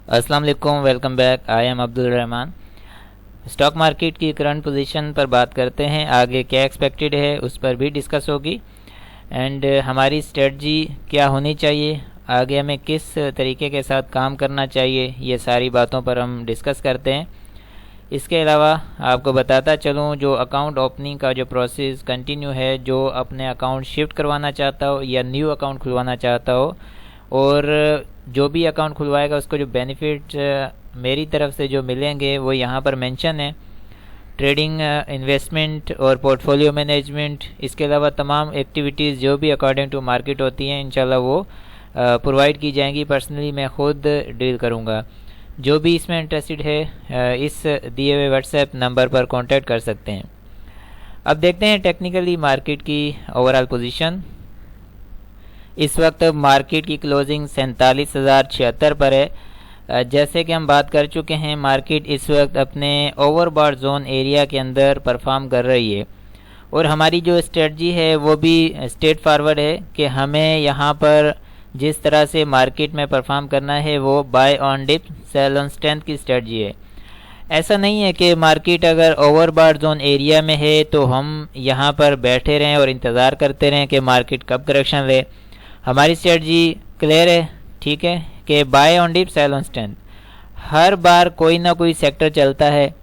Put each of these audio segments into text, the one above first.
अस्सलाम वालेकुम, welcome back. I am Abdul Rahman. Stock market की करंट पोजीशन पर बात करते हैं, आगे क्या एक्सपेक्टेड है उस पर भी डिस्कस होगी एंड हमारी स्ट्रेटजी क्या होनी चाहिए, आगे हमें किस तरीके के साथ काम करना चाहिए, ये सारी बातों पर हम डिस्कस करते हैं। इसके अलावा आपको बताता चलूँ, जो अकाउंट ओपनिंग का जो प्रोसेस कंटिन्यू है, जो अपने अकाउंट शिफ्ट करवाना चाहता हो या न्यू अकाउंट खुलवाना चाहता हो और जो भी अकाउंट खुलवाएगा उसको जो बेनिफिट मेरी तरफ से जो मिलेंगे वो यहाँ पर मेंशन है। ट्रेडिंग, इन्वेस्टमेंट और पोर्टफोलियो मैनेजमेंट, इसके अलावा तमाम एक्टिविटीज़ जो भी अकॉर्डिंग टू मार्केट होती हैं इंशाल्लाह वो प्रोवाइड की जाएंगी। पर्सनली मैं खुद डील करूँगा। जो भी इसमें इंटरेस्टेड है इस दिए हुए व्हाट्सएप नंबर पर कांटेक्ट कर सकते हैं। अब देखते हैं टेक्निकली मार्केट की ओवरऑल पोजीशन। इस वक्त मार्केट की क्लोजिंग 47,076 पर है। जैसे कि हम बात कर चुके हैं, मार्केट इस वक्त अपने ओवरबॉट जोन एरिया के अंदर परफॉर्म कर रही है और हमारी जो स्ट्रेटजी है वो भी स्ट्रेट फॉरवर्ड है कि हमें यहाँ पर जिस तरह से मार्केट में परफॉर्म करना है वो buy on dip sell on strength की स्ट्रेटजी है। ऐसा नहीं है कि मार्केट अगर ओवरबॉट जोन एरिया में है तो हम यहाँ पर बैठे रहें और इंतज़ार करते रहें कि मार्केट कब करेक्शन ले। हमारी स्ट्रेटजी क्लियर है, ठीक है, कि buy on dip sell on strength. हर बार कोई ना कोई सेक्टर चलता है,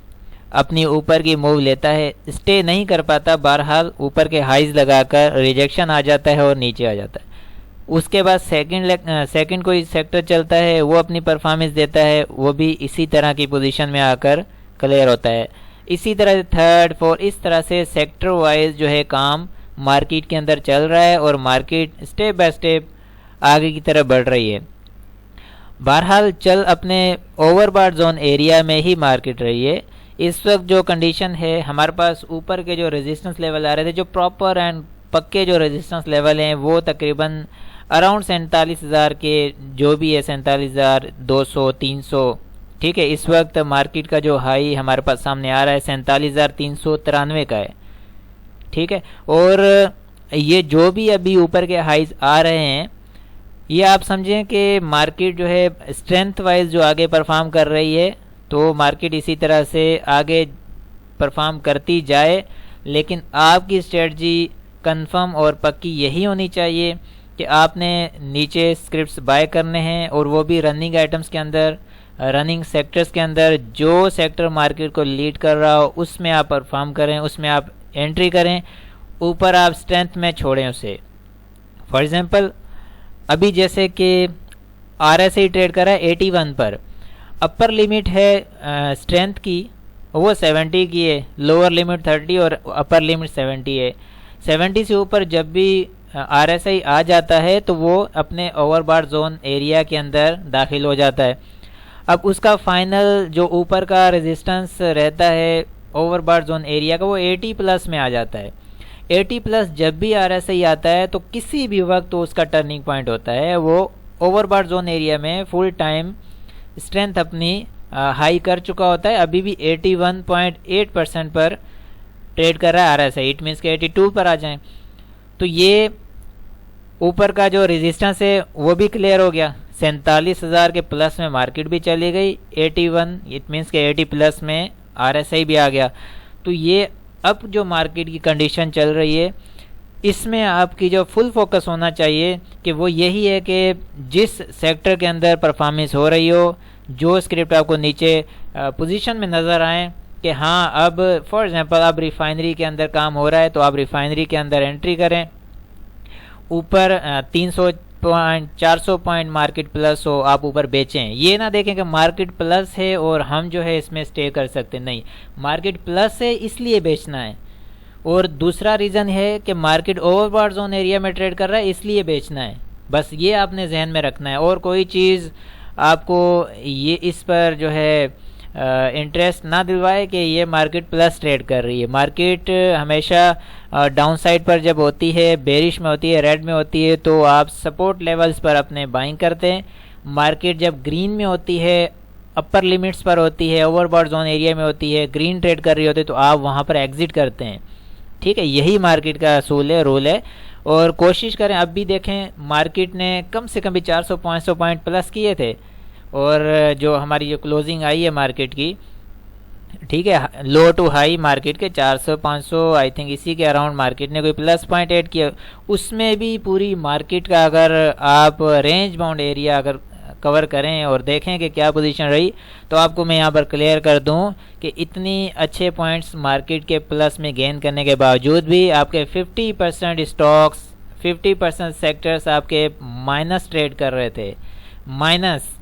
अपनी ऊपर की मूव लेता है, स्टे नहीं कर पाता, बहरहाल ऊपर के हाइज लगाकर रिजेक्शन आ जाता है और नीचे आ जाता है। उसके बाद सेकंड कोई सेक्टर चलता है, वो अपनी परफॉर्मेंस देता है, वो भी इसी तरह की पोजीशन में आकर क्लियर होता है। इसी तरह थर्ड फोर्थ इस तरह से सेक्टर वाइज जो है काम मार्केट के अंदर चल रहा है और मार्केट स्टेप बाय स्टेप आगे की तरफ बढ़ रही है। बहरहाल चल अपने ओवरबॉट जोन एरिया में ही मार्केट रही है। इस वक्त जो कंडीशन है, हमारे पास ऊपर के जो रेजिस्टेंस लेवल आ रहे थे, जो प्रॉपर एंड पक्के जो रेजिस्टेंस लेवल हैं वो तकरीबन अराउंड 47,000 के जो भी है, 47,200 300, ठीक है। इस वक्त मार्केट का जो हाई हमारे पास सामने आ रहा है 47,393 का है, ठीक है। और ये जो भी अभी ऊपर के हाइज आ रहे हैं, ये आप समझें कि मार्केट जो है स्ट्रेंथ वाइज जो आगे परफॉर्म कर रही है, तो मार्केट इसी तरह से आगे परफॉर्म करती जाए। लेकिन आपकी स्ट्रेटजी कंफर्म और पक्की यही होनी चाहिए कि आपने नीचे स्क्रिप्ट्स बाय करने हैं और वो भी रनिंग आइटम्स के अंदर, रनिंग सेक्टर्स के अंदर। जो सेक्टर मार्केट को लीड कर रहा हो उसमें आप परफॉर्म करें, उसमें आप एंट्री करें, ऊपर आप स्ट्रेंथ में छोड़ें उसे। फॉर एग्जांपल अभी जैसे कि RSI ट्रेड कर रहा है 81 पर, अपर लिमिट है स्ट्रेंथ की वो 70 की है, लोअर लिमिट 30 और अपर लिमिट 70 है। 70 से ऊपर जब भी RSI आ जाता है तो वो अपने ओवरबॉट जोन एरिया के अंदर दाखिल हो जाता है। अब उसका फाइनल जो ऊपर का रेजिस्टेंस रहता है ओवरबॉट जोन एरिया का, वो 80 प्लस में आ जाता है। 80 प्लस जब भी RSI आता है तो किसी भी वक्त तो उसका टर्निंग पॉइंट होता है। वो ओवरबॉट जोन एरिया में फुल टाइम स्ट्रेंथ अपनी हाई कर चुका होता है। अभी भी 81.8% पर ट्रेड कर रहा है RSI, इट मीन्स के 82 पर आ जाए तो ये ऊपर का जो रेजिस्टेंस है वो भी क्लियर हो गया। 47,000 के प्लस में मार्केट भी चली गई, 81 इट मीन्स के 80 प्लस में RSI भी आ गया। तो ये अब जो मार्केट की कंडीशन चल रही है, इसमें आपकी जो फुल फोकस होना चाहिए कि वो यही है कि जिस सेक्टर के अंदर परफॉर्मेंस हो रही हो, जो स्क्रिप्ट आपको नीचे पोजीशन में नज़र आए कि हाँ अब फॉर एग्जांपल अब रिफाइनरी के अंदर काम हो रहा है तो आप रिफाइनरी के अंदर एंट्री करें। ऊपर 300 पॉइंट 400 पॉइंट मार्केट प्लस हो, आप ऊपर बेचें। ये ना देखें कि मार्केट प्लस है और हम जो है इसमें स्टे कर सकते, नहीं, मार्केट प्लस है इसलिए बेचना है। और दूसरा रीज़न है कि मार्केट ओवरबॉट जोन एरिया में ट्रेड कर रहा है इसलिए बेचना है। बस ये आपने जहन में रखना है और कोई चीज़ आपको ये इस पर जो है इंटरेस्ट ना दिलवाए कि ये मार्केट प्लस ट्रेड कर रही है। मार्केट हमेशा डाउन साइड पर जब होती है, बेरिश में होती है, रेड में होती है, तो आप सपोर्ट लेवल्स पर अपने बाइंग करते हैं। मार्केट जब ग्रीन में होती है, अपर लिमिट्स पर होती है, ओवरबॉट जोन एरिया में होती है, ग्रीन ट्रेड कर रही होती है, तो आप वहाँ पर एग्जिट करते हैं, ठीक है। यही मार्केट का असूल है, रूल है। और कोशिश करें, अब भी देखें मार्केट ने कम से कम भी 400-500 पॉइंट प्लस किए थे और जो हमारी जो क्लोजिंग आई है मार्केट की, ठीक है, लो टू हाई मार्केट के 400 500 आई थिंक इसी के अराउंड मार्केट ने कोई प्लस पॉइंट ऐड किया, उसमें भी पूरी मार्केट का अगर आप रेंज बाउंड एरिया अगर कवर करें और देखें कि क्या पोजीशन रही, तो आपको मैं यहाँ पर क्लियर कर दूं कि इतनी अच्छे पॉइंट्स मार्केट के प्लस में गेन करने के बावजूद भी आपके 50% स्टॉक्स, 50% सेक्टर्स आपके माइनस ट्रेड कर रहे थे, माइनस।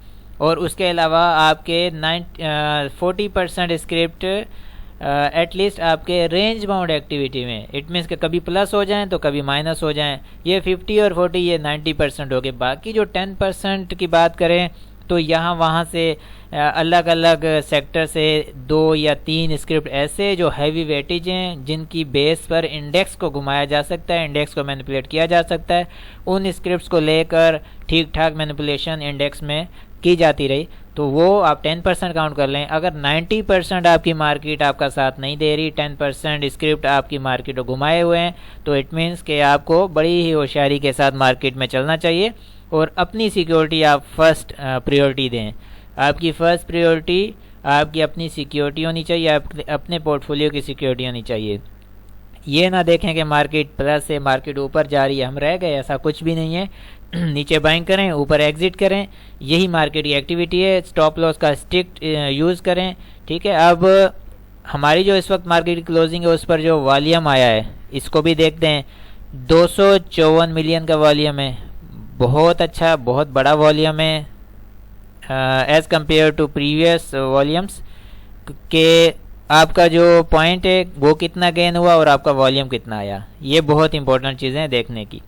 और उसके अलावा आपके 40% स्क्रिप्ट एटलीस्ट आपके रेंज बाउंड एक्टिविटी में, इट मीन्स कि कभी प्लस हो जाएं तो कभी माइनस हो जाएं। ये 50 और 40 ये 90% हो गए। बाकी जो 10% की बात करें तो यहाँ वहाँ से अलग अलग सेक्टर से 2 या 3 स्क्रिप्ट ऐसे जो हैवी वेटेज हैं, जिनकी बेस पर इंडेक्स को घुमाया जा सकता है, इंडेक्स को मैनिपुलेट किया जा सकता है, उन स्क्रिप्ट्स को लेकर ठीक ठाक मैनिपुलेशन इंडेक्स में की जाती रही, तो वो आप 10% काउंट कर लें। अगर 90% आपकी मार्केट आपका साथ नहीं दे रही, 10% स्क्रिप्ट आपकी मार्केट को घुमाए हुए हैं, तो इट मीन्स कि आपको बड़ी ही होशियारी के साथ मार्केट में चलना चाहिए और अपनी सिक्योरिटी आप फर्स्ट प्रायोरिटी दें। आपकी फर्स्ट प्रायोरिटी आपकी अपनी सिक्योरिटी होनी चाहिए, अपने पोर्टफोलियो की सिक्योरिटी होनी चाहिए। ये ना देखें कि मार्केट प्लस से मार्केट ऊपर जा रही है, हम रह गए, ऐसा कुछ भी नहीं है। नीचे बाइंग करें, ऊपर एग्जिट करें, यही मार्केट की एक्टिविटी है। स्टॉप लॉस का स्ट्रिक्ट यूज़ करें, ठीक है। अब हमारी जो इस वक्त मार्केट की क्लोजिंग है उस पर जो वॉल्यूम आया है इसको भी देखते हैं। 254 मिलियन का वॉल्यूम है, बहुत अच्छा, बहुत बड़ा वॉल्यूम है as compare to previous volumes के। आपका जो पॉइंट है वो कितना गेन हुआ और आपका वॉल्यूम कितना आया, ये बहुत इंपॉर्टेंट चीज़ें हैं देखने की।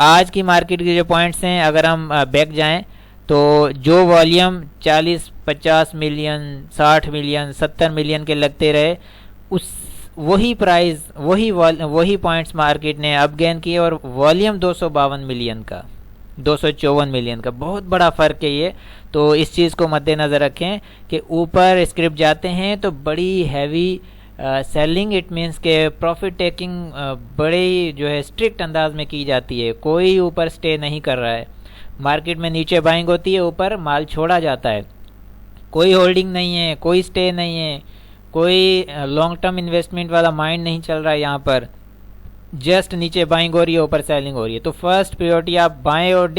आज की मार्केट के जो पॉइंट्स हैं, अगर हम बैक जाएं तो जो वॉल्यूम 40-50 मिलियन, 60 मिलियन, 70 मिलियन के लगते रहे, उस वही प्राइस, वही पॉइंट्स मार्केट ने अब गेन किए और वॉल्यूम 252 मिलियन का, 254 मिलियन का, बहुत बड़ा फ़र्क है ये। तो इस चीज़ को मद्देनज़र रखें कि ऊपर स्क्रिप्ट जाते हैं तो बड़ी हैवी सेलिंग, इट मीन्स के प्रॉफिट टेकिंग बड़े ही जो है स्ट्रिक्ट अंदाज में की जाती है। कोई ऊपर स्टे नहीं कर रहा है। मार्केट में नीचे बाइंग होती है, ऊपर माल छोड़ा जाता है, कोई होल्डिंग नहीं है, कोई स्टे नहीं है, कोई लॉन्ग टर्म इन्वेस्टमेंट वाला माइंड नहीं चल रहा है यहाँ पर। जस्ट नीचे बाइंग हो रही है, ऊपर सेलिंग हो रही है। तो फर्स्ट प्रायोरिटी आप buy on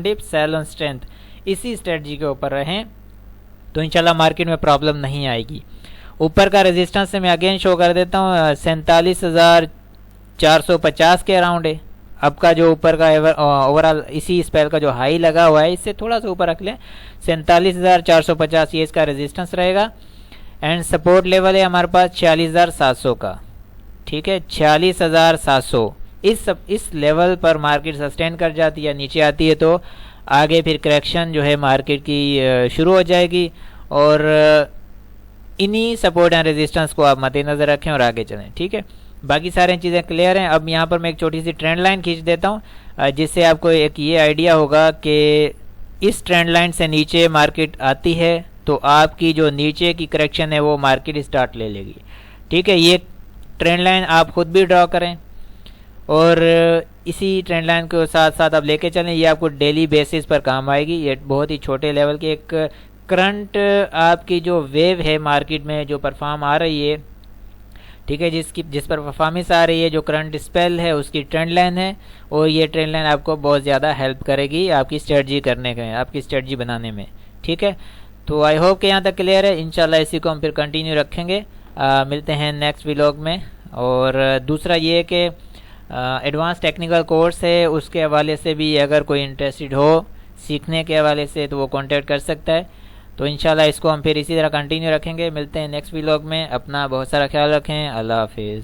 dip, sell on strength, इसी स्ट्रेटजी के ऊपर रहें तो इंशाल्लाह मार्केट में प्रॉब्लम नहीं आएगी। ऊपर का रेजिस्टेंस से मैं अगेन शो कर देता हूँ, 47,450 के अराउंड है। अब का जो ऊपर का ओवरऑल इसी स्पेल का जो हाई लगा हुआ है, इससे थोड़ा सा ऊपर रख लें, 47,450 ये इसका रेजिस्टेंस रहेगा। एंड सपोर्ट लेवल है हमारे पास 46,700 का, ठीक है, 46,700। इस लेवल पर मार्केट सस्टेन कर जाती है, नीचे आती है तो आगे फिर करेक्शन जो है मार्केट की शुरू हो जाएगी। और इन्हीं सपोर्ट एंड रेजिस्टेंस को आप मद्देनजर रखें और आगे चलें, ठीक है। बाकी सारी चीज़ें क्लियर हैं। अब यहाँ पर मैं एक छोटी सी ट्रेंड लाइन खींच देता हूँ, जिससे आपको एक ये आइडिया होगा कि इस ट्रेंड लाइन से नीचे मार्केट आती है तो आपकी जो नीचे की करेक्शन है वो मार्केट स्टार्ट ले लेगी, ठीक है। ये ट्रेंड लाइन आप खुद भी ड्रॉ करें और इसी ट्रेंड लाइन के साथ साथ आप लेके चलें, ये आपको डेली बेसिस पर काम आएगी। ये बहुत ही छोटे लेवल के एक करंट आपकी जो वेव है मार्केट में जो परफॉर्म आ रही है, ठीक है, जिस पर परफॉर्मेंस आ रही है, जो करंट स्पेल है उसकी ट्रेंड लाइन है। और ये ट्रेंड लाइन आपको बहुत ज़्यादा हेल्प करेगी आपकी स्ट्रेटजी करने में, आपकी स्ट्रेटजी बनाने में, ठीक है। तो आई होप कि यहाँ तक क्लियर है। इंशाल्लाह इसी को हम फिर कंटिन्यू रखेंगे। मिलते हैं नेक्स्ट व्लॉग में। और दूसरा ये कि एडवांस टेक्निकल कोर्स है, उसके हवाले से भी अगर कोई इंटरेस्टेड हो सीखने के हवाले से तो वो कांटेक्ट कर सकता है। तो इंशाल्लाह इसको हम फिर इसी तरह कंटिन्यू रखेंगे। मिलते हैं नेक्स्ट व्लॉग में। अपना बहुत सारा ख्याल रखें। अल्लाह हाफिज़।